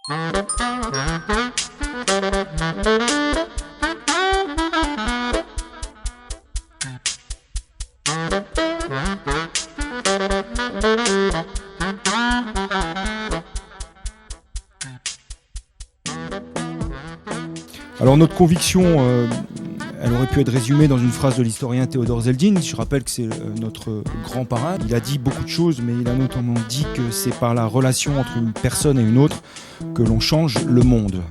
Alors notre conviction, elle aurait pu être résumée dans une phrase de l'historien Théodore Zeldin. Je rappelle que c'est notre grand parrain. Il a dit beaucoup de choses, mais il a notamment dit que c'est par la relation entre une personne et une autre que l'on change le monde.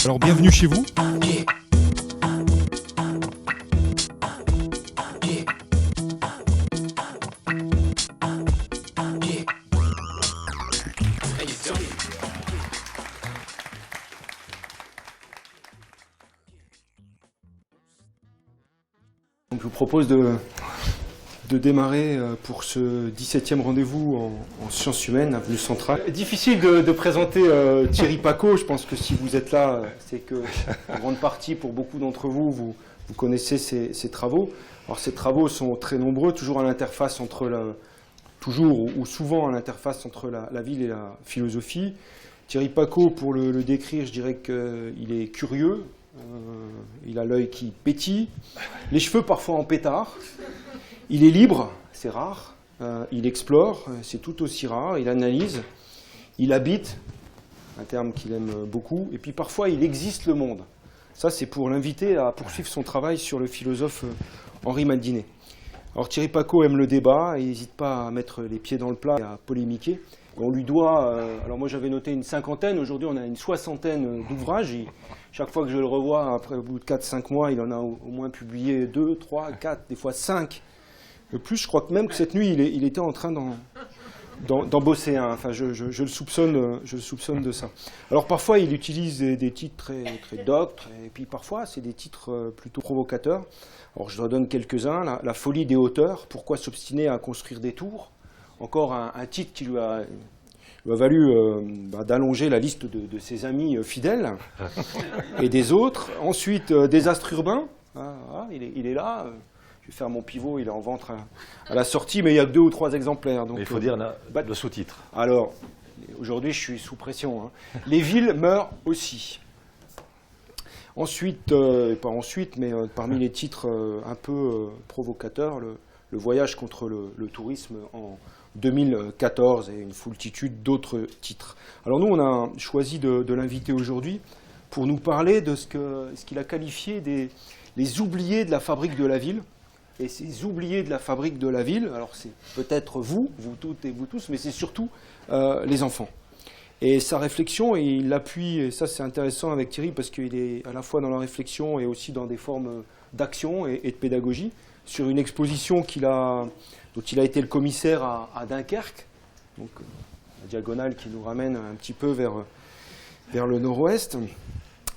Alors bienvenue chez vous. Donc, je vous propose de démarrer pour ce 17e rendez-vous en sciences humaines, avenue Centrale. Difficile de présenter Thierry Pacaud. Je pense que si vous êtes là, c'est que en grande partie, pour beaucoup d'entre vous, vous connaissez ses travaux. Alors ces travaux sont très nombreux, toujours à l'interface entre toujours ou souvent à l'interface entre la ville et la philosophie. Thierry Pacaud, pour le décrire, je dirais qu'il est curieux, il a l'œil qui pétille, les cheveux parfois en pétard. Il est libre, c'est rare, il explore, c'est tout aussi rare, il analyse, il habite, un terme qu'il aime beaucoup, et puis parfois il existe le monde. Ça, c'est pour l'inviter à poursuivre son travail sur le philosophe Henri Maldinet. Alors Thierry Pacaud aime le débat, il n'hésite pas à mettre les pieds dans le plat et à polémiquer. On lui doit, alors moi j'avais noté une cinquantaine, aujourd'hui on a une soixantaine d'ouvrages. Chaque fois que je le revois, après au bout de 4-5 mois, il en a au moins publié 2, 3, 4, des fois 5. Le plus, je crois que même que cette nuit, il était en train d'en bosser un. Enfin, je le soupçonne de ça. Alors parfois, il utilise des titres très doctres, et puis parfois, c'est des titres plutôt provocateurs. Alors je vous en donne quelques-uns. La folie des hauteurs, pourquoi s'obstiner à construire des tours? Encore un titre qui lui a valu d'allonger la liste de ses amis fidèles et des autres. Ensuite, désastre urbain, il est là. Je vais faire mon pivot, il est en vente à la sortie, mais il y a que 2 ou 3 exemplaires. Donc, mais il faut dire le sous-titre. Alors, aujourd'hui, je suis sous pression. Les villes meurent aussi. Ensuite, pas ensuite, mais parmi les titres un peu provocateurs, le voyage contre le tourisme en 2014 et une foultitude d'autres titres. Alors nous, on a choisi de l'inviter aujourd'hui pour nous parler de ce qu'il a qualifié les oubliés de la fabrique de la ville. Et ces oubliés de la fabrique de la ville, alors c'est peut-être vous toutes et vous tous, mais c'est surtout les enfants. Et sa réflexion, il l'appuie, et ça c'est intéressant avec Thierry, parce qu'il est à la fois dans la réflexion et aussi dans des formes d'action et de pédagogie, sur une exposition dont il a été le commissaire à Dunkerque, donc la diagonale qui nous ramène un petit peu vers le nord-ouest.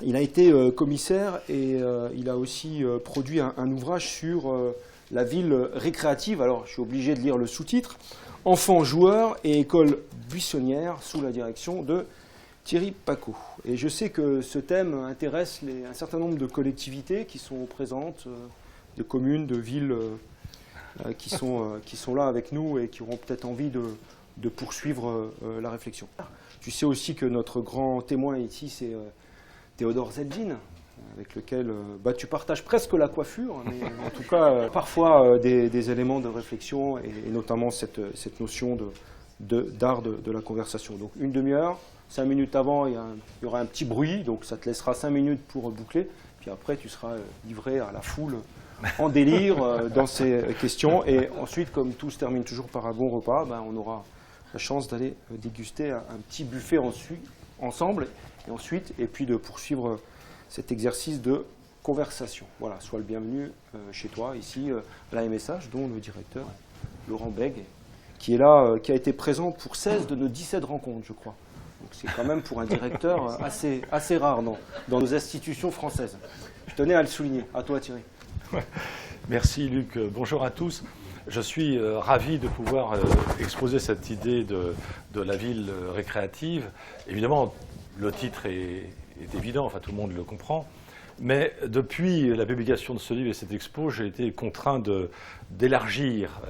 Il a été commissaire et il a aussi produit un ouvrage sur la ville récréative. Alors, je suis obligé de lire le sous-titre. Enfants joueurs et école buissonnière sous la direction de Thierry Pacaud. Et je sais que ce thème intéresse un certain nombre de collectivités qui sont présentes, de communes, de villes qui sont là avec nous et qui auront peut-être envie de poursuivre la réflexion. Tu sais aussi que notre grand témoin ici, c'est Théodore Zeldin, avec lequel tu partages presque la coiffure, mais en tout cas parfois des éléments de réflexion et notamment cette notion d'art de la conversation. Donc une demi-heure, 5 minutes avant, il y aura un petit bruit, donc ça te laissera 5 minutes pour boucler, puis après tu seras livré à la foule en délire dans ces questions, et ensuite, comme tout se termine toujours par un bon repas, on aura la chance d'aller déguster un petit buffet ensemble, et puis de poursuivre cet exercice de conversation. Voilà, sois le bienvenu chez toi, ici, à la MSH, dont le directeur, Laurent Bègue, qui est là, qui a été présent pour 16 de nos 17 rencontres, je crois. Donc c'est quand même pour un directeur assez rare dans nos institutions françaises. Je tenais à le souligner. À toi, Thierry. Merci, Luc. Bonjour à tous. Je suis ravi de pouvoir exposer cette idée de la ville récréative. Évidemment, le titre est évident, enfin tout le monde le comprend. Mais depuis la publication de ce livre et cette expo, j'ai été contraint d'élargir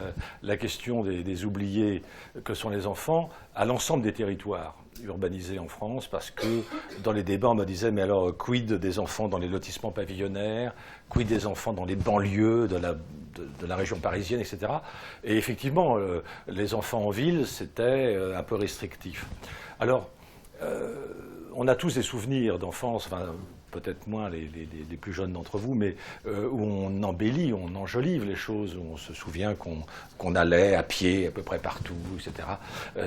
la question des oubliés que sont les enfants à l'ensemble des territoires urbanisés en France, parce que dans les débats, on me disait, mais alors, quid des enfants dans les lotissements pavillonnaires, quid des enfants dans les banlieues de la région parisienne, etc. Et effectivement, les enfants en ville, c'était un peu restrictif. Alors, on a tous des souvenirs d'enfance, enfin, peut-être moins les plus jeunes d'entre vous, mais où on embellit, on enjolive les choses, où on se souvient qu'on allait à pied à peu près partout, etc.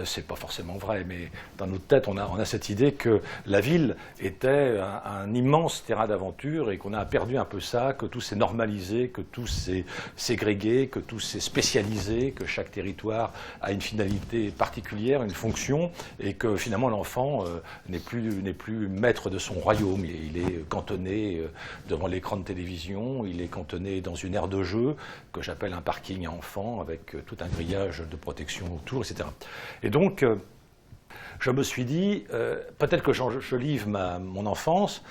C'est pas forcément vrai, mais dans notre tête, on a cette idée que la ville était un immense terrain d'aventure et qu'on a perdu un peu ça, que tout s'est normalisé, que tout s'est ségrégué, que tout s'est spécialisé, que chaque territoire a une finalité particulière, une fonction, et que finalement l'enfant n'est plus maître de son royaume. Il est cantonné devant l'écran de télévision, il est cantonné dans une aire de jeu que j'appelle un parking à enfants avec tout un grillage de protection autour, etc. Et donc, je me suis dit, peut-être que je livre mon enfance,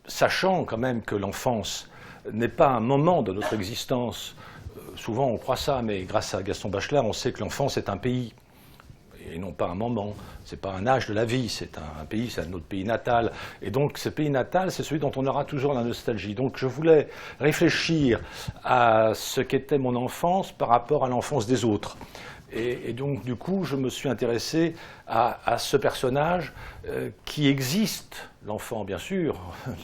sachant quand même que l'enfance n'est pas un moment de notre existence. Souvent on croit ça, mais grâce à Gaston Bachelard, on sait que l'enfance est un pays. Et non pas un moment, c'est pas un âge de la vie, c'est un pays, c'est notre pays natal. Et donc ce pays natal, c'est celui dont on aura toujours la nostalgie. Donc je voulais réfléchir à ce qu'était mon enfance par rapport à l'enfance des autres. Et donc du coup, je me suis intéressé à ce personnage qui existe, l'enfant bien sûr,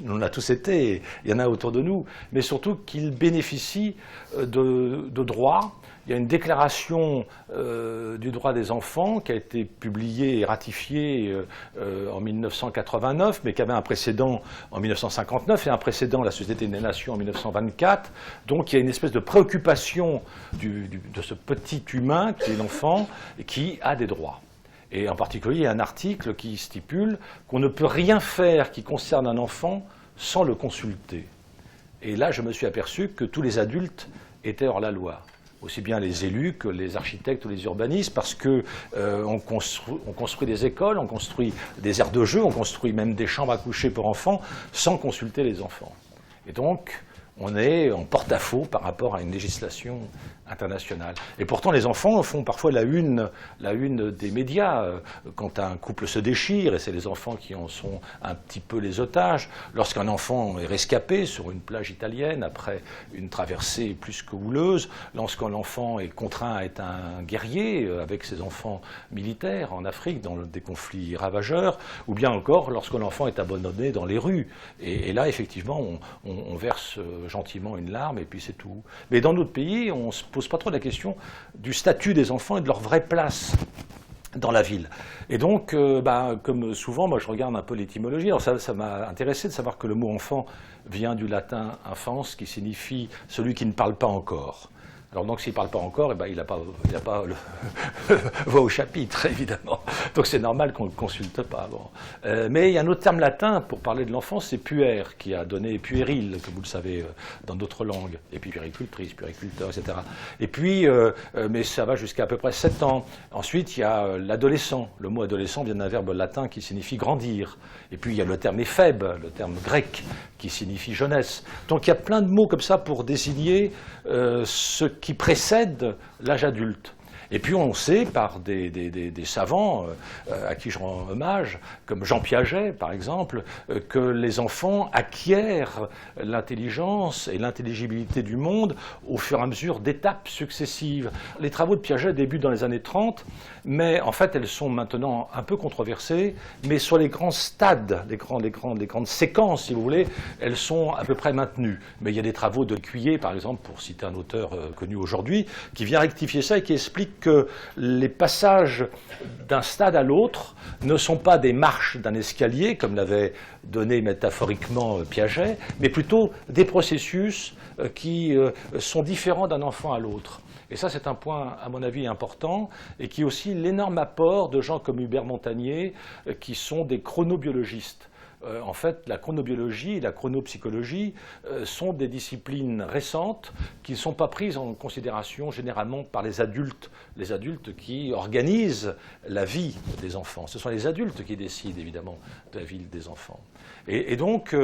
on a tous été, il y en a autour de nous, mais surtout qu'il bénéficie de droits. Il y a une déclaration du droit des enfants qui a été publiée et ratifiée en 1989, mais qui avait un précédent en 1959 et un précédent, la Société des Nations, en 1924. Donc il y a une espèce de préoccupation de ce petit humain qui est l'enfant et qui a des droits. Et en particulier, il y a un article qui stipule qu'on ne peut rien faire qui concerne un enfant sans le consulter. Et là, je me suis aperçu que tous les adultes étaient hors la loi. Aussi bien les élus que les architectes ou les urbanistes, parce qu'on construit des écoles, on construit des aires de jeu, on construit même des chambres à coucher pour enfants, sans consulter les enfants. Et donc, on est en porte-à-faux par rapport à une législation internationale. Et pourtant, les enfants font parfois la une des médias quand un couple se déchire, et c'est les enfants qui en sont un petit peu les otages. Lorsqu'un enfant est rescapé sur une plage italienne après une traversée plus que houleuse, lorsqu'un enfant est contraint à être un guerrier avec ses enfants militaires en Afrique dans des conflits ravageurs, ou bien encore lorsqu'un enfant est abandonné dans les rues. Et là, effectivement, on verse gentiment une larme et puis c'est tout. Mais dans notre pays, on se pose pas trop la question du statut des enfants et de leur vraie place dans la ville. Et donc, comme souvent, moi je regarde un peu l'étymologie. Alors ça m'a intéressé de savoir que le mot enfant vient du latin infans, qui signifie celui qui ne parle pas encore. Alors donc s'il ne parle pas encore, il n'a pas voix au chapitre, évidemment. Donc c'est normal qu'on ne le consulte pas. Bon. Mais il y a un autre terme latin pour parler de l'enfance, c'est puer, qui a donné puéril, comme vous le savez, dans d'autres langues. Et puis puéricultrice, puériculteur, etc. Et puis, mais ça va jusqu'à à peu près 7 ans. Ensuite, il y a l'adolescent. Le mot adolescent vient d'un verbe latin qui signifie grandir. Et puis il y a le terme éphèbe, le terme grec, qui signifie jeunesse. Donc il y a plein de mots comme ça pour désigner ce qui précède l'âge adulte. Et puis on sait par des savants à qui je rends hommage, comme Jean Piaget par exemple, que les enfants acquièrent l'intelligence et l'intelligibilité du monde au fur et à mesure d'étapes successives. Les travaux de Piaget débutent dans les années 30, mais en fait elles sont maintenant un peu controversées, mais sur les grands stades, les grandes séquences si vous voulez, elles sont à peu près maintenues. Mais il y a des travaux de Cuiller par exemple, pour citer un auteur connu aujourd'hui, qui vient rectifier ça et qui explique que les passages d'un stade à l'autre ne sont pas des marches d'un escalier, comme l'avait donné métaphoriquement Piaget, mais plutôt des processus qui sont différents d'un enfant à l'autre. Et ça, c'est un point, à mon avis, important, et qui est aussi l'énorme apport de gens comme Hubert Montagnier, qui sont des chronobiologistes. En fait, la chronobiologie et la chronopsychologie sont des disciplines récentes qui ne sont pas prises en considération généralement par les adultes qui organisent la vie des enfants. Ce sont les adultes qui décident, évidemment, de la vie des enfants. Et donc,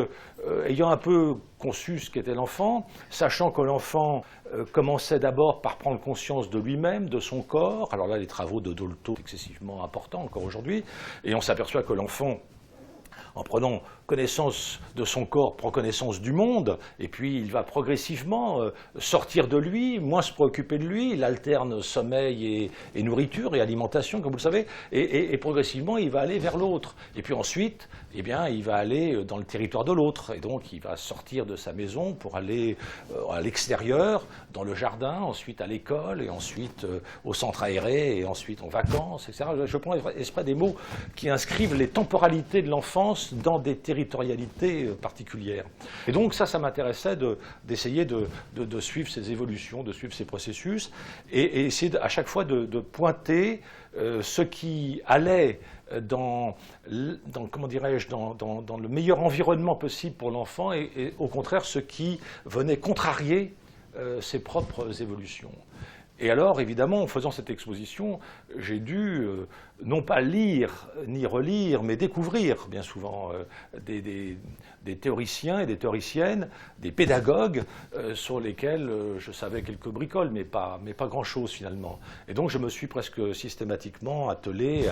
ayant un peu conçu ce qu'était l'enfant, sachant que l'enfant commençait d'abord par prendre conscience de lui-même, de son corps, alors là, les travaux de Dolto sont excessivement importants encore aujourd'hui, et on s'aperçoit que l'enfant, en prenant connaissance de son corps, prend connaissance du monde, et puis il va progressivement sortir de lui, moins se préoccuper de lui, il alterne sommeil et nourriture et alimentation, comme vous le savez, et progressivement il va aller vers l'autre. Et puis ensuite, eh bien, il va aller dans le territoire de l'autre, et donc il va sortir de sa maison pour aller à l'extérieur, dans le jardin, ensuite à l'école, et ensuite au centre aéré, et ensuite en vacances, etc. Je prends exprès des mots qui inscrivent les temporalités de l'enfance dans des territorialités particulières. Et donc ça m'intéressait d'essayer de suivre ces évolutions, de suivre ces processus, et essayer à chaque fois de pointer ce qui allait comment dirais-je, dans le meilleur environnement possible pour l'enfant, et au contraire ce qui venait contrarier ses propres évolutions. Et alors, évidemment, en faisant cette exposition, j'ai dû non pas lire ni relire, mais découvrir bien souvent des théoriciens et des théoriciennes, des pédagogues sur lesquels je savais quelques bricoles, mais pas grand-chose finalement. Et donc je me suis presque systématiquement attelé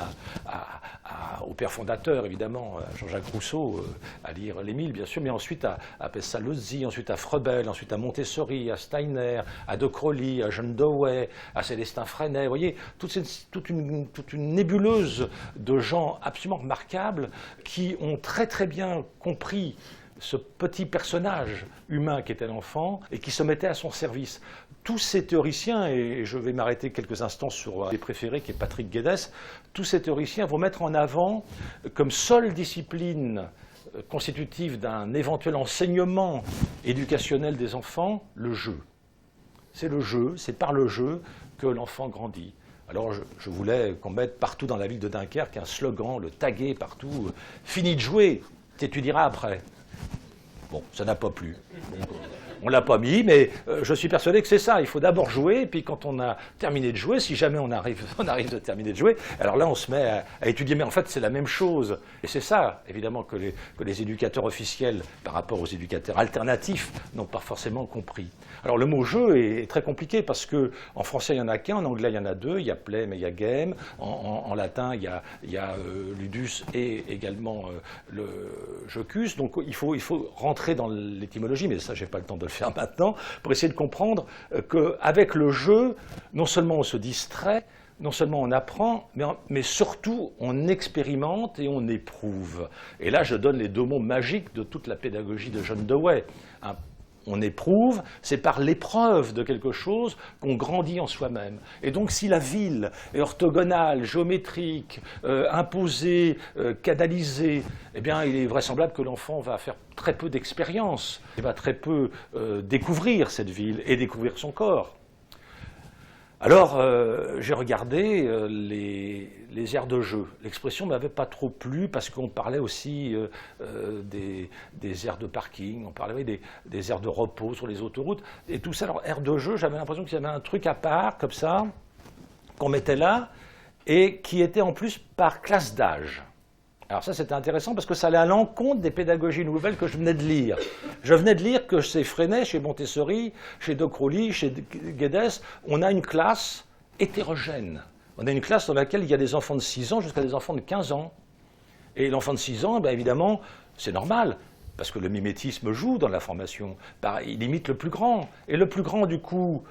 au père fondateur, évidemment, à Jean-Jacques Rousseau, à lire l'Émile, bien sûr, mais ensuite à Pestalozzi, ensuite à Froebel, ensuite à Montessori, à Steiner, à De Crowley, à John Dewey, à Célestin Freinet. Vous voyez, toute une nébuleuse de gens absolument remarquables qui ont très très bien compris ce petit personnage humain qui était l'enfant et qui se mettait à son service. Tous ces théoriciens, et je vais m'arrêter quelques instants sur un des préférés qui est Patrick Guedes, tous ces théoriciens vont mettre en avant comme seule discipline constitutive d'un éventuel enseignement éducationnel des enfants, le jeu. C'est le jeu, c'est par le jeu que l'enfant grandit. Alors je voulais qu'on mette partout dans la ville de Dunkerque un slogan, le taguer partout, « Fini de jouer, t'étudieras après ». Bon, ça n'a pas plu. On ne l'a pas mis, mais je suis persuadé que c'est ça. Il faut d'abord jouer, et puis quand on a terminé de jouer, si jamais on arrive de terminer de jouer, alors là on se met à étudier. Mais en fait c'est la même chose. Et c'est ça, évidemment, que les éducateurs officiels, par rapport aux éducateurs alternatifs, n'ont pas forcément compris. Alors le mot jeu est très compliqué, parce qu'en français il n'y en a qu'un, en anglais il y en a deux, il y a play mais il y a game, en latin il y a ludus et également le jocus. Donc il faut rentrer dans l'étymologie, mais ça j'ai pas le temps de le faire maintenant, pour essayer de comprendre qu'avec le jeu, non seulement on se distrait, non seulement on apprend, mais surtout on expérimente et on éprouve. Et là je donne les deux mots magiques de toute la pédagogie de John Dewey. On éprouve, c'est par l'épreuve de quelque chose qu'on grandit en soi-même. Et donc si la ville est orthogonale, géométrique, imposée, canalisée, eh bien il est vraisemblable que l'enfant va faire très peu d'expérience. Il va très peu découvrir cette ville et découvrir son corps. Alors, j'ai regardé les aires de jeu. L'expression ne m'avait pas trop plu parce qu'on parlait aussi des aires de parking, on parlait des aires de repos sur les autoroutes, et tout ça. Alors, aires de jeu, j'avais l'impression qu'il y avait un truc à part, comme ça, qu'on mettait là, et qui était en plus par classe d'âge. Alors ça, c'était intéressant parce que ça allait à l'encontre des pédagogies nouvelles que je venais de lire. Je venais de lire que chez Freinet, chez Montessori, chez De Crowley, chez Guedes, on a une classe hétérogène. On a une classe dans laquelle il y a des enfants de 6 ans jusqu'à des enfants de 15 ans. Et l'enfant de 6 ans, bien évidemment, c'est normal, parce que le mimétisme joue dans la formation. Il imite le plus grand. Et le plus grand, du coup,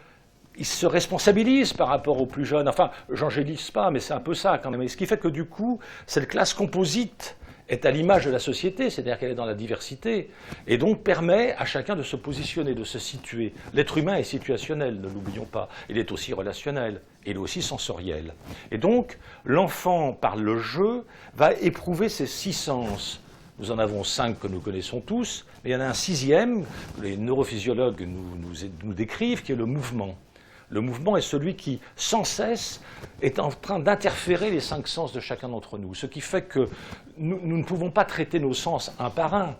il se responsabilise par rapport aux plus jeunes. Enfin, j'angélise pas, mais c'est un peu ça quand même. Et ce qui fait que du coup, cette classe composite est à l'image de la société, c'est-à-dire qu'elle est dans la diversité, et donc permet à chacun de se positionner, de se situer. L'être humain est situationnel, ne l'oublions pas. Il est aussi relationnel, il est aussi sensoriel. Et donc, l'enfant, par le jeu, va éprouver ses 6 sens. Nous en avons 5 que nous connaissons tous, mais il y en a un 6e, que les neurophysiologues nous décrivent, qui est le mouvement. Le mouvement est celui qui, sans cesse, est en train d'interférer les 5 sens de chacun d'entre nous. Ce qui fait que nous ne pouvons pas traiter nos sens un par un.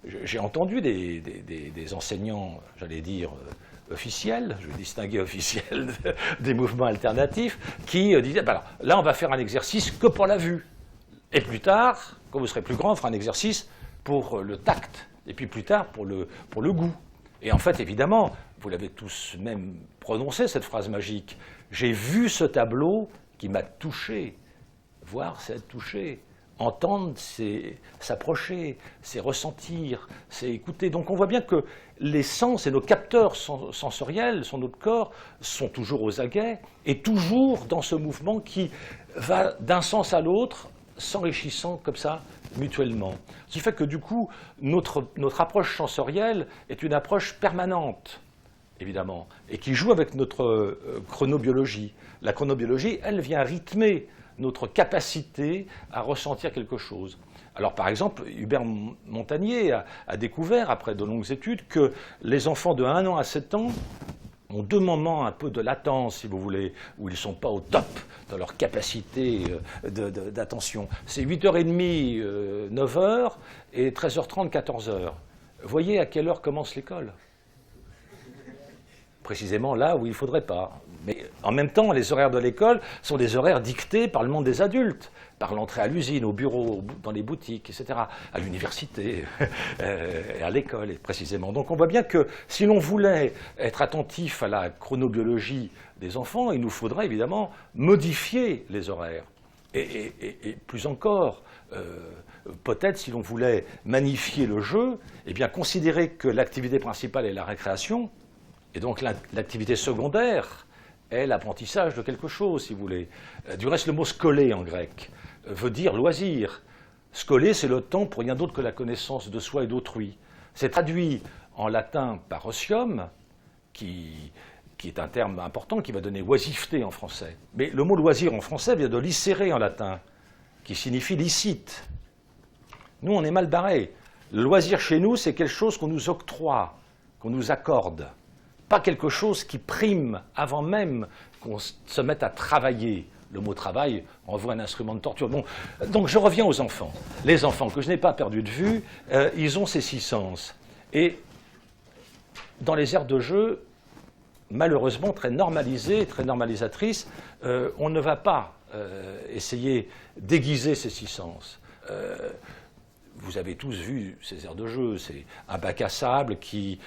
J'ai entendu des enseignants, j'allais dire, officiels, je vais distinguer officiels des mouvements alternatifs, qui disaient, ben alors, là on va faire un exercice que pour la vue. Et plus tard, quand vous serez plus grand, on fera un exercice pour le tact. Et puis plus tard, pour le goût. Et en fait, évidemment, vous l'avez tous même prononcé, cette phrase magique. J'ai vu ce tableau qui m'a touché. Voir, c'est être touché. Entendre, c'est s'approcher, c'est ressentir, c'est écouter. Donc on voit bien que les sens et nos capteurs sensoriels sur notre corps sont toujours aux aguets et toujours dans ce mouvement qui va d'un sens à l'autre, s'enrichissant comme ça mutuellement. Ce qui fait que du coup, notre approche sensorielle est une approche permanente, évidemment, et qui joue avec notre chronobiologie. La chronobiologie, elle vient rythmer notre capacité à ressentir quelque chose. Alors par exemple, Hubert Montagnier a découvert, après de longues études, que les enfants de 1 an à 7 ans ont 2 moments un peu de latence, si vous voulez, où ils ne sont pas au top dans leur capacité d'attention. C'est 8h30, 9h et 13h30, 14h. Voyez à quelle heure commence l'école. Précisément là où il ne faudrait pas. Mais en même temps, les horaires de l'école sont des horaires dictés par le monde des adultes, par l'entrée à l'usine, au bureau, dans les boutiques, etc., à l'université, et à l'école, précisément. Donc on voit bien que si l'on voulait être attentif à la chronobiologie des enfants, il nous faudrait évidemment modifier les horaires. Et plus encore, peut-être si l'on voulait magnifier le jeu, eh bien considérer que l'activité principale est la récréation, et donc l'activité secondaire est l'apprentissage de quelque chose, si vous voulez. Du reste, le mot scolé en grec veut dire loisir. Scolé, c'est le temps pour rien d'autre que la connaissance de soi et d'autrui. C'est traduit en latin par osium, qui est un terme important, qui va donner oisiveté en français. Mais le mot loisir en français vient de licere en latin, qui signifie licite. Nous, on est mal barrés. Le loisir chez nous, c'est quelque chose qu'on nous octroie, qu'on nous accorde. Pas quelque chose qui prime avant même qu'on se mette à travailler. Le mot travail envoie un instrument de torture. Bon, donc je reviens aux enfants. Les enfants, que je n'ai pas perdu de vue, ils ont ces 6 sens. Et dans les aires de jeu, malheureusement très normalisées, très normalisatrices, on ne va pas essayer d'aiguiser ces 6 sens. Vous avez tous vu ces aires de jeu, c'est un bac à sable qui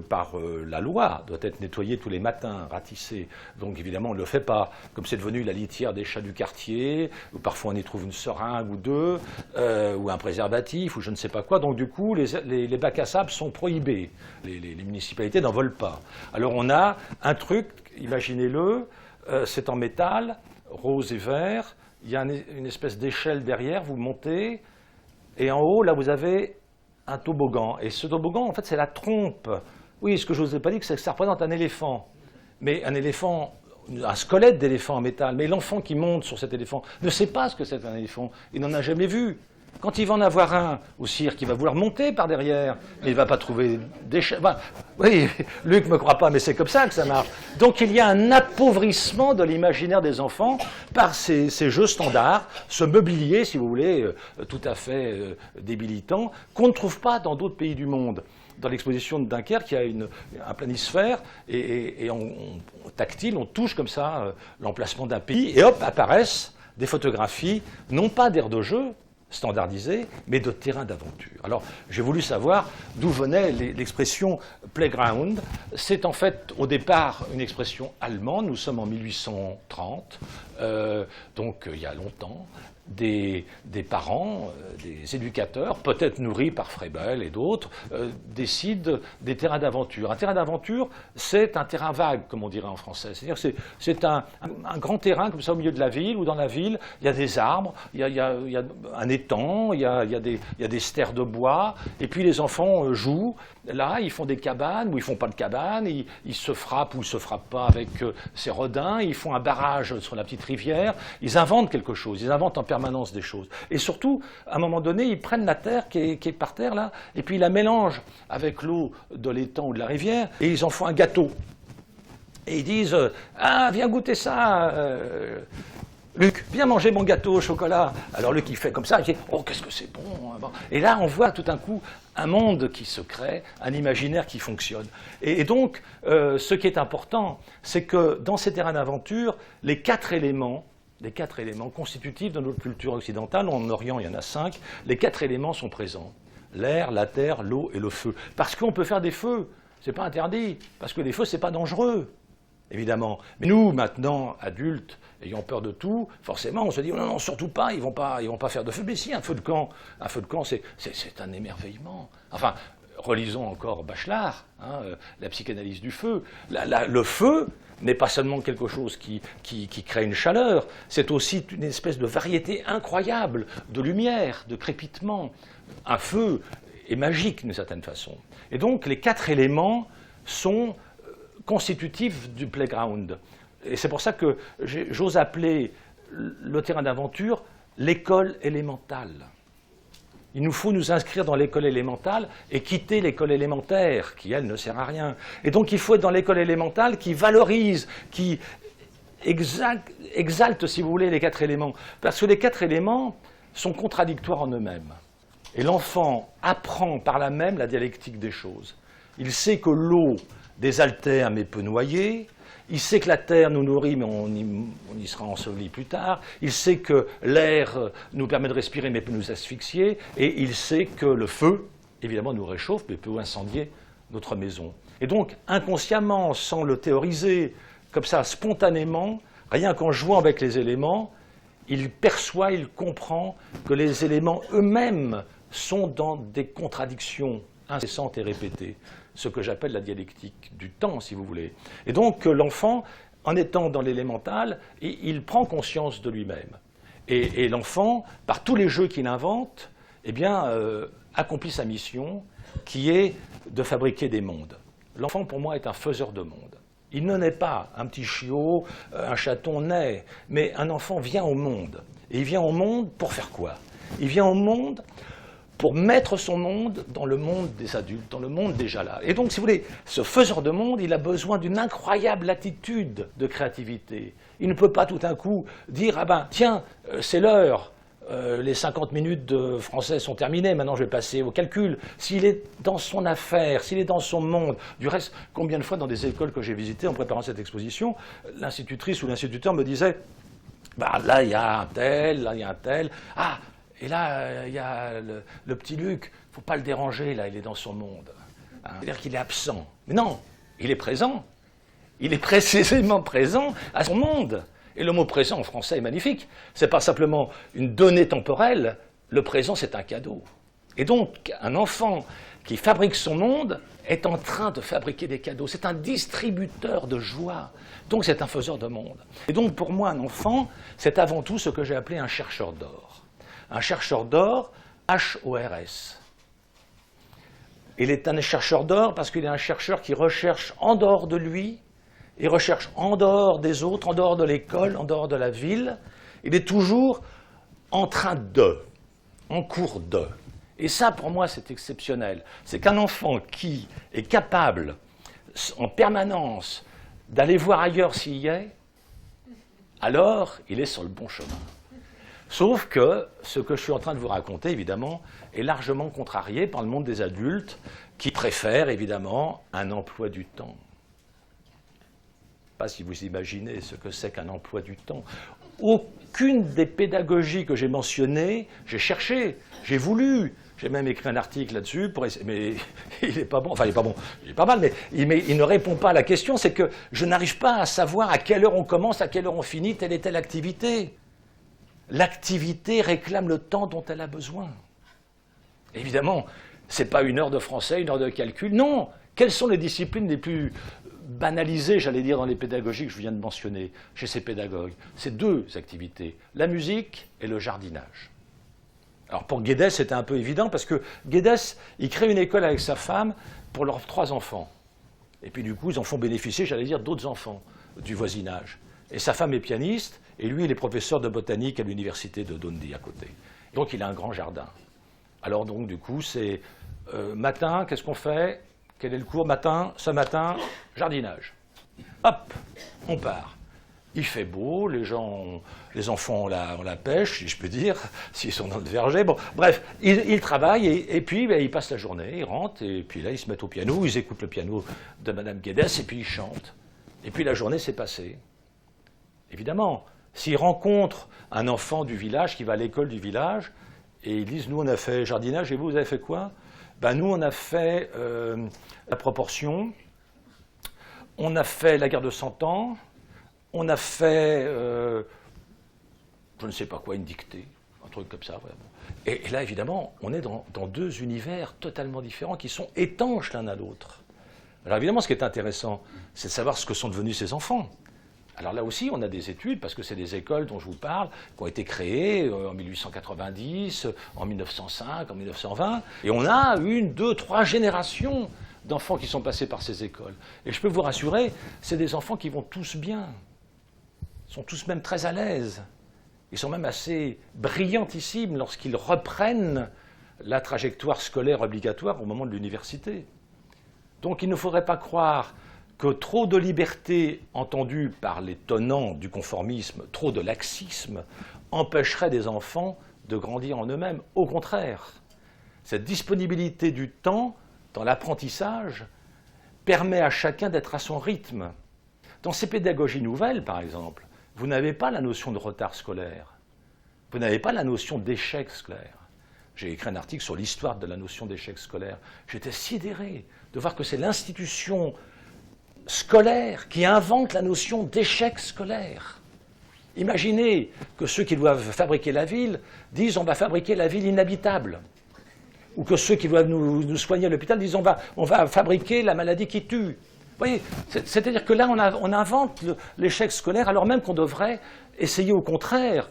par la loi, doit être nettoyé tous les matins, ratissé. Donc évidemment, on ne le fait pas. Comme c'est devenu la litière des chats du quartier, où parfois on y trouve une seringue ou 2, ou un préservatif, ou je ne sais pas quoi. Donc du coup, les bacs à sable sont prohibés. Les municipalités n'en veulent pas. Alors on a un truc, imaginez-le, c'est en métal, rose et vert. Il y a une espèce d'échelle derrière, vous montez. Et en haut, là, vous avez un toboggan. Et ce toboggan, en fait, c'est la trompe. Oui, ce que je ne vous ai pas dit, c'est que ça représente un éléphant. Mais un éléphant, un squelette d'éléphant en métal. Mais l'enfant qui monte sur cet éléphant ne sait pas ce que c'est un éléphant. Il n'en a jamais vu. Quand il va en avoir un au cirque, il va vouloir monter par derrière, mais il ne va pas trouver d'échelle. Enfin, oui, Luc ne me croit pas, mais c'est comme ça que ça marche. Donc il y a un appauvrissement de l'imaginaire des enfants par ces jeux standards, ce mobilier, si vous voulez, tout à fait débilitant, qu'on ne trouve pas dans d'autres pays du monde. Dans l'exposition de Dunkerque, il y a un planisphère, et tactile, on touche comme ça l'emplacement d'un pays, et hop, apparaissent des photographies, non pas d'aires de jeu, standardisé, mais de terrain d'aventure. Alors, j'ai voulu savoir d'où venait l'expression « playground ». C'est en fait, au départ, une expression allemande. Nous sommes en 1830. donc il y a longtemps, des parents, des éducateurs, peut-être nourris par Froebel et d'autres, décident des terrains d'aventure. Un terrain d'aventure, c'est un terrain vague, comme on dirait en français. C'est-à-dire que c'est un grand terrain comme ça au milieu de la ville, où dans la ville, il y a des arbres, il y a un étang, il y a des stères de bois, et puis les enfants jouent. Là, ils font des cabanes, ou ils font pas de cabanes, ils se frappent ou ils se frappent pas avec ces rodins, ils font un barrage sur la petite rivière, ils inventent quelque chose, ils inventent en permanence des choses. Et surtout, à un moment donné, ils prennent la terre qui est par terre, là, et puis ils la mélangent avec l'eau de l'étang ou de la rivière, et ils en font un gâteau. Et ils disent « Ah, viens goûter ça Luc, viens manger mon gâteau au chocolat. » Alors Luc, il fait comme ça, il dit « Oh, qu'est-ce que c'est bon !» Et là, on voit tout d'un coup un monde qui se crée, un imaginaire qui fonctionne. Et donc, ce qui est important, c'est que dans ces terrains d'aventure, les quatre éléments constitutifs de notre culture occidentale, en Orient il y en a 5, les 4 éléments sont présents. L'air, la terre, l'eau et le feu. Parce qu'on peut faire des feux, c'est pas interdit, parce que les feux, c'est pas dangereux. Évidemment. Mais nous, maintenant, adultes, ayant peur de tout, forcément, on se dit oh, non, surtout pas, ils vont pas faire de feu. Mais si, un feu de camp, c'est un émerveillement. Enfin, relisons encore Bachelard, la psychanalyse du feu. Le feu n'est pas seulement quelque chose qui crée une chaleur, c'est aussi une espèce de variété incroyable de lumière, de crépitement. Un feu est magique d'une certaine façon. Et donc, les 4 éléments sont constitutif du playground. Et c'est pour ça que j'ose appeler le terrain d'aventure l'école élémentale. Il nous faut nous inscrire dans l'école élémentale et quitter l'école élémentaire, qui, elle, ne sert à rien. Et donc, il faut être dans l'école élémentale qui valorise, qui exalte, si vous voulez, les 4 éléments. Parce que les 4 éléments sont contradictoires en eux-mêmes. Et l'enfant apprend par là même la dialectique des choses. Il sait que l'eau désaltère mais peut noyer. Il sait que la terre nous nourrit, mais on y sera enseveli plus tard. Il sait que l'air nous permet de respirer, mais peut nous asphyxier. Et il sait que le feu, évidemment, nous réchauffe, mais peut incendier notre maison. Et donc, inconsciemment, sans le théoriser, comme ça, spontanément, rien qu'en jouant avec les éléments, il perçoit, il comprend que les éléments eux-mêmes sont dans des contradictions incessantes et répétées. Ce que j'appelle la dialectique du temps, si vous voulez. Et donc, l'enfant, en étant dans l'élémental, il prend conscience de lui-même. Et l'enfant, par tous les jeux qu'il invente, eh bien, accomplit sa mission, qui est de fabriquer des mondes. L'enfant, pour moi, est un faiseur de mondes. Il ne naît pas, un petit chiot, un chaton naît, mais un enfant vient au monde. Et il vient au monde pour faire quoi? Il vient au monde pour mettre son monde dans le monde des adultes, dans le monde déjà là. Et donc, si vous voulez, ce faiseur de monde, il a besoin d'une incroyable latitude de créativité. Il ne peut pas tout d'un coup dire « Ah ben, tiens, c'est l'heure, les 50 minutes de français sont terminées, maintenant je vais passer au calcul ». S'il est dans son affaire, s'il est dans son monde, du reste, combien de fois dans des écoles que j'ai visitées en préparant cette exposition, l'institutrice ou l'instituteur me disait « Bah là, il y a un tel, là, il y a un tel. Ah, et là, il y a le petit Luc, il ne faut pas le déranger, là, il est dans son monde. » C'est-à-dire qu'il est absent. Mais non, il est présent. Il est précisément présent à son monde. Et le mot présent en français est magnifique. Ce n'est pas simplement une donnée temporelle, le présent c'est un cadeau. Et donc, un enfant qui fabrique son monde est en train de fabriquer des cadeaux. C'est un distributeur de joie. Donc c'est un faiseur de monde. Et donc pour moi, un enfant, c'est avant tout ce que j'ai appelé un chercheur d'or. Un chercheur d'or, H-O-R-S. Il est un chercheur d'or parce qu'il est un chercheur qui recherche en dehors de lui, il recherche en dehors des autres, en dehors de l'école, en dehors de la ville. Il est toujours en train de, en cours de. Et ça, pour moi, c'est exceptionnel. C'est qu'un enfant qui est capable, en permanence, d'aller voir ailleurs s'il y est, alors il est sur le bon chemin. Sauf que ce que je suis en train de vous raconter, évidemment, est largement contrarié par le monde des adultes qui préfèrent, évidemment, un emploi du temps. Je ne sais pas si vous imaginez ce que c'est qu'un emploi du temps. Aucune des pédagogies que j'ai mentionnées, j'ai cherché, j'ai voulu, J'ai même écrit un article là-dessus, mais il n'est pas bon, enfin il n'est pas bon, il est pas mal, mais il ne répond pas à la question, c'est que je n'arrive pas à savoir à quelle heure on commence, à quelle heure on finit telle et telle activité. L'activité réclame le temps dont elle a besoin. Évidemment, ce n'est pas 1 heure de français, 1 heure de calcul, non. Quelles sont les disciplines les plus banalisées, j'allais dire, dans les pédagogies que je viens de mentionner chez ces pédagogues? C'est 2 activités, la musique et le jardinage. Alors pour Gueddès, c'était un peu évident parce que Gueddès, il crée une école avec sa femme pour leurs 3 enfants. Et puis du coup, ils en font bénéficier, j'allais dire, d'autres enfants du voisinage. Et sa femme est pianiste, et lui, il est professeur de botanique à l'université de Dundee à côté. Donc il a un grand jardin. Alors donc du coup, c'est matin, qu'est-ce qu'on fait? Quel est le cours matin? Ce matin, jardinage. Hop, on part. Il fait beau, les enfants ont la pêche, si je peux dire, s'ils sont dans le verger. Bon, bref, ils travaillent et puis ils passent la journée, ils rentrent et puis là ils se mettent au piano, ils écoutent le piano de Madame Gueddès et puis ils chantent. Et puis la journée s'est passée. Évidemment, s'ils rencontrent un enfant du village qui va à l'école du village et ils disent « nous on a fait jardinage et vous avez fait quoi ?» Ben nous on a fait la proportion, on a fait la guerre de 100 ans, on a fait, je ne sais pas quoi, une dictée, un truc comme ça. Voilà. Et là, évidemment, on est dans 2 univers totalement différents qui sont étanches l'un à l'autre. Alors évidemment, ce qui est intéressant, c'est de savoir ce que sont devenus ces enfants. Alors là aussi, on a des études, parce que c'est des écoles dont je vous parle, qui ont été créées en 1890, en 1905, en 1920, et on a 1, 2, 3 générations d'enfants qui sont passés par ces écoles. Et je peux vous rassurer, c'est des enfants qui vont tous bien. Sont tous même très à l'aise. Ils sont même assez brillantissimes lorsqu'ils reprennent la trajectoire scolaire obligatoire au moment de l'université. Donc il ne faudrait pas croire que trop de liberté entendue par les tenants du conformisme, trop de laxisme, empêcherait des enfants de grandir en eux-mêmes. Au contraire, cette disponibilité du temps dans l'apprentissage permet à chacun d'être à son rythme. Dans ces pédagogies nouvelles, par exemple, vous n'avez pas la notion de retard scolaire. Vous n'avez pas la notion d'échec scolaire. J'ai écrit un article sur l'histoire de la notion d'échec scolaire. J'étais sidéré de voir que c'est l'institution scolaire qui invente la notion d'échec scolaire. Imaginez que ceux qui doivent fabriquer la ville disent « on va fabriquer la ville inhabitable ». Ou que ceux qui doivent nous soigner à l'hôpital disent « on va fabriquer la maladie qui tue ». Vous voyez, c'est-à-dire que là, on invente l'échec scolaire alors même qu'on devrait essayer au contraire,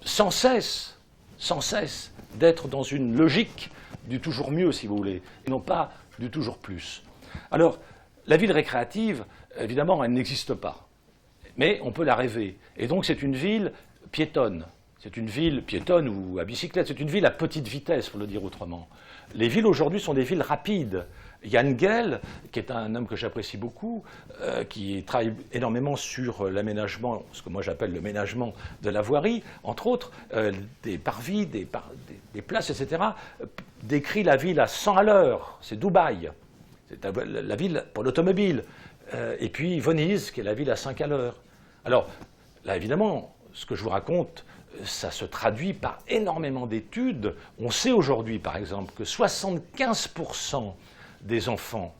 sans cesse, d'être dans une logique du toujours mieux, si vous voulez, et non pas du toujours plus. Alors, la ville récréative, évidemment, elle n'existe pas, mais on peut la rêver. Et donc, c'est une ville piétonne. C'est une ville piétonne ou à bicyclette, c'est une ville à petite vitesse, pour le dire autrement. Les villes aujourd'hui sont des villes rapides. Jan Gehl, qui est un homme que j'apprécie beaucoup, qui travaille énormément sur l'aménagement, ce que moi j'appelle le ménagement de la voirie, entre autres, des parvis, des places, etc., décrit la ville à 100 à l'heure. C'est Dubaï, c'est la ville pour l'automobile. Et puis Venise, qui est la ville à 5 à l'heure. Alors, là, évidemment, ce que je vous raconte, ça se traduit par énormément d'études. On sait aujourd'hui, par exemple, que 75% des enfants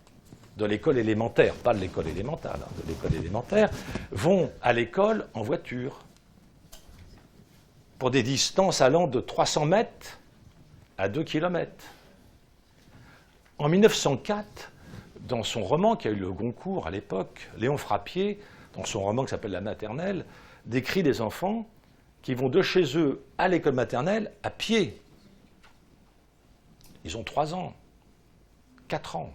de l'école élémentaire, pas de l'école élémentale, de l'école élémentaire, vont à l'école en voiture, pour des distances allant de 300 mètres à 2 km. En 1904, dans son roman, qui a eu le Goncourt à l'époque, Léon Frappier, dans son roman qui s'appelle La Maternelle, décrit des enfants qui vont de chez eux à l'école maternelle à pied. Ils ont 3 ans, 4 ans.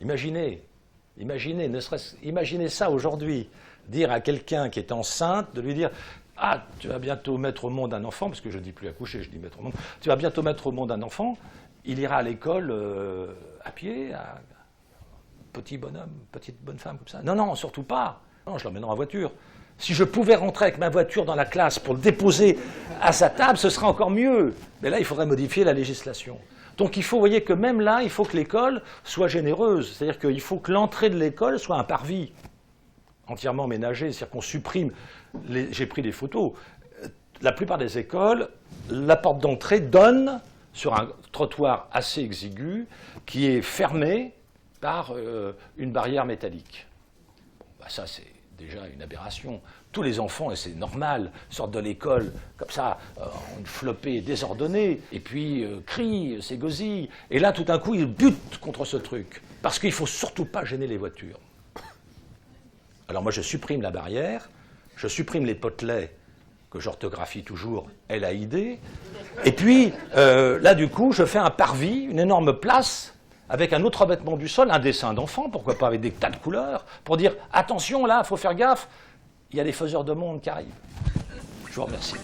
Imaginez ça aujourd'hui. Dire à quelqu'un qui est enceinte, de lui dire « Ah, tu vas bientôt mettre au monde un enfant », parce que je ne dis plus accoucher, je dis mettre au monde. « Tu vas bientôt mettre au monde un enfant », il ira à l'école à pied, petit bonhomme, petite bonne femme, comme ça. Non, non, surtout pas. Non, je l'emmènerai en voiture. Si je pouvais rentrer avec ma voiture dans la classe pour le déposer à sa table, ce serait encore mieux. Mais là, il faudrait modifier la législation. Donc il faut, vous voyez que même là, il faut que l'école soit généreuse. C'est-à-dire qu'il faut que l'entrée de l'école soit un parvis entièrement ménagé. C'est-à-dire qu'on supprime, j'ai pris des photos, la plupart des écoles, la porte d'entrée donne sur un trottoir assez exigu qui est fermé par une barrière métallique. Bon, bah ça, c'est déjà une aberration. Tous les enfants, et c'est normal, sortent de l'école comme ça, en une flopée désordonnée, et puis crient, s'égosillent. Et là, tout d'un coup, ils butent contre ce truc, parce qu'il ne faut surtout pas gêner les voitures. Alors moi, je supprime la barrière, je supprime les potelets, que j'orthographie toujours LAID, et puis, là, du coup, je fais un parvis, une énorme place, avec un autre revêtement du sol, un dessin d'enfant, pourquoi pas avec des tas de couleurs, pour dire, attention, là, il faut faire gaffe, il y a des faiseurs de monde qui arrivent. Je vous remercie.